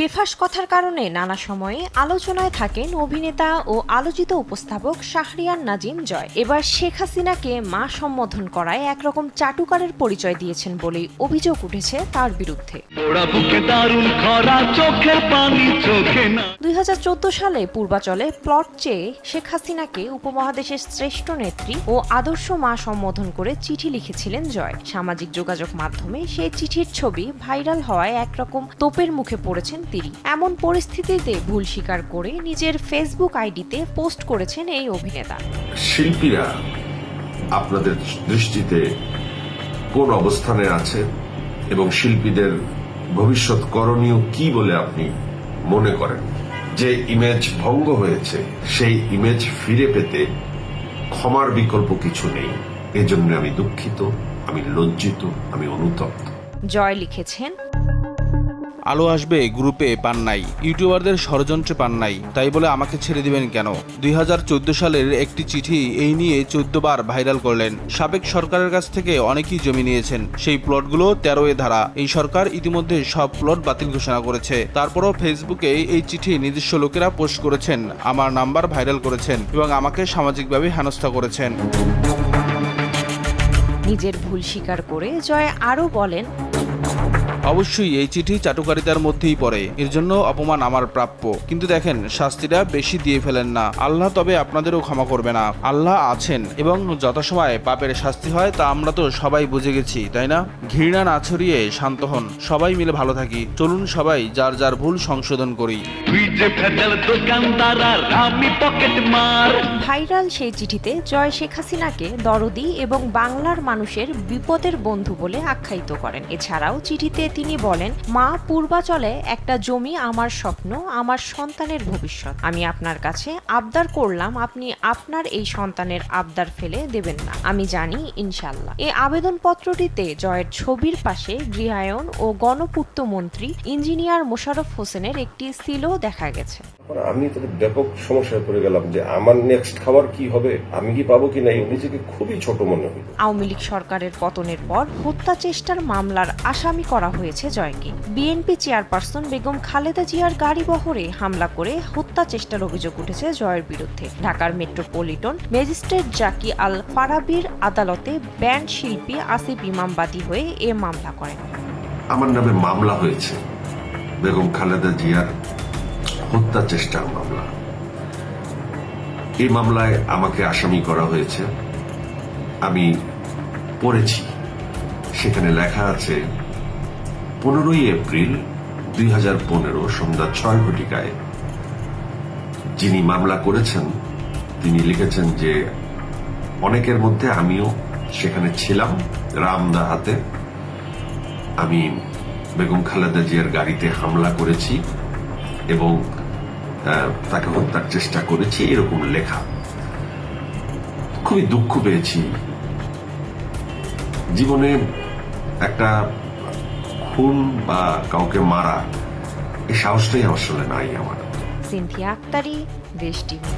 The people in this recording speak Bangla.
বেফাঁস কথার কারণে নানা সময়ে আলোচনায় থাকেন অভিনেতা ও আলোচিত উপস্থাপক শাহরিয়ার নাজিম জয়। এবার শেখ হাসিনাকে মা সম্বোধন করায় একরকম চাটুকারের পরিচয় দিয়েছেন বলেই অভিযোগ উঠেছে তার বিরুদ্ধে। 2014 সালে পূর্বাচলে প্লট চেয়ে শেখ হাসিনাকে উপমহাদেশের শ্রেষ্ঠ নেত্রী ও আদর্শ মা সম্বোধন করে চিঠি লিখেছিলেন জয়। সামাজিক যোগাযোগ মাধ্যমে সেই চিঠির ছবি ভাইরাল হওয়ায় একরকম তোপের মুখে পড়েছেন তিনি। এমন পরিস্থিতিতে ভুল স্বীকার করে নিজের ফেসবুক আইডিতে পোস্ট করেছেন এই অভিনেতা। শিল্পীরা আপনাদের দৃষ্টিতে কোন অবস্থানে আছে এবং শিল্পীদের ভবিষ্যৎ করণীয় কি বলে আপনি মনে করেন? যে ইমেজ ভঙ্গ হয়েছে সেই ইমেজ ফিরে পেতে ক্ষমার বিকল্প কিছু নেই। এজন্য আমি দুঃখিত, আমি লজ্জিত, আমি অনুতপ্ত। জয় লিখেছেন, আলো আসবে গ্রুপে পান নাই, ইউটিউবারদের ষড়যন্ত্রে পান নাই, তাই বলে আমাকে ছেড়ে দিবেন কেন? 2014 সালের একটি চিঠি এই নিয়ে 14 বার ভাইরাল করলেন। সাবেক সরকারের কাছ থেকে অনেকেই জমি নিয়েছেন, সেই প্লটগুলো 13 ধারা। এই সরকার ইতিমধ্যে সব প্লট বাতিল ঘোষণা করেছে। তারপরও ফেসবুকে এই চিঠি নিজস্ব লোকেরা পোস্ট করেছেন, আমার নাম্বার ভাইরাল করেছেন এবং আমাকে সামাজিকভাবে হেনস্থা করেছেন। নিজের ভুল স্বীকার করে জয় আরও বলেন, অবশ্যই এই চিঠি চাটুকারিতার মধ্যেই পড়ে, এর জন্য অপমান আমার প্রাপ্য। কিন্তু দেখেন, শাস্তিটা বেশি দিয়ে ফেলেন না, আল্লাহ তবে আপনাদেরও ক্ষমা করবে না। আল্লাহ আছেন এবং যথাসময়ে পাপের শাস্তি হয় তা আমরা তো সবাই বুঝে গেছি, তাই না? ঘৃণা না ছড়িয়ে শান্ত হন, সবাই মিলে ভালো থাকি। চলুন সবাই যার যার ভুল সংশোধন করি। ভাইরাল সেই চিঠিতে জয় শেখ হাসিনাকে দরদি এবং বাংলার মানুষের বিপদের বন্ধু বলে আখ্যায়িত করেন। এছাড়াও চিঠিতে তিনি বলেন, মা, পূর্বাচলে একটা জমি আমার স্বপ্ন, আমার সন্তানের ভবিষ্যৎ। আমি আপনার কাছে আবদার করলাম, আপনি আপনার এই সন্তানের আবদার ফেলে দেবেন না। আমি জানি ইনশাল্লাহ। এই আবেদনপত্রটিতে জয়ের ছবির পাশে গৃহায়ন ও গণপূর্ত মন্ত্রী ইঞ্জিনিয়ার মোশাররফ হোসেনের একটি সিলও দেখা গেছে। আমি তো ব্যাপক সমস্যায় পড়ে গেলাম যে আমার নেক্সট খাবার কি হবে, আমি কি পাবো কিনা, নিজেকে খুবই ছোট মনে হয়। আওয়ামী লীগ সরকারের পতনের পর হত্যা চেষ্টার মামলার আসামি করা হয়েছে জয়কে। বিএনপি চেয়ারপারসন বেগম খালেদা জিয়ার গাড়ি বহরে হামলা করে হত্যা চেষ্টার অভিযোগ উঠেছে জয়ের বিরুদ্ধে। ঢাকার মেট্রোপলিটন ম্যাজিস্ট্রেট জাকি আল ফারাবির আদালতে ব্যান্ড শিল্পী আসিফ ইমাম বাদী হয়ে এ মামলা করেন। আমার নামে মামলা হয়েছে বেগম খালেদা জিয়ার হত্যা চেষ্টার মামলা। এই মামলায় আমাকে আসামি করা হয়েছে। আমি পড়েছি, সেখানে লেখা আছে 15 এপ্রিল 2015 সন্ধ্যা 6 ঘটিকায় যিনি মামলা করেছেন তিনি লিখেছেন যে অনেকের মধ্যে আমিও সেখানে ছিলাম। রামদা হাতে আমি বেগম খালেদা জিয়ার গাড়িতে হামলা করেছি এবং তাকে হত্যার চেষ্টা করেছি, এরকম লেখা। খুবই দুঃখ পেয়েছি। জীবনে একটা খুন বা কাউকে মারা এই সাহসটাই আসলে নাই আমার। সিনথিয়া আক্তারি, দেশ টিভি।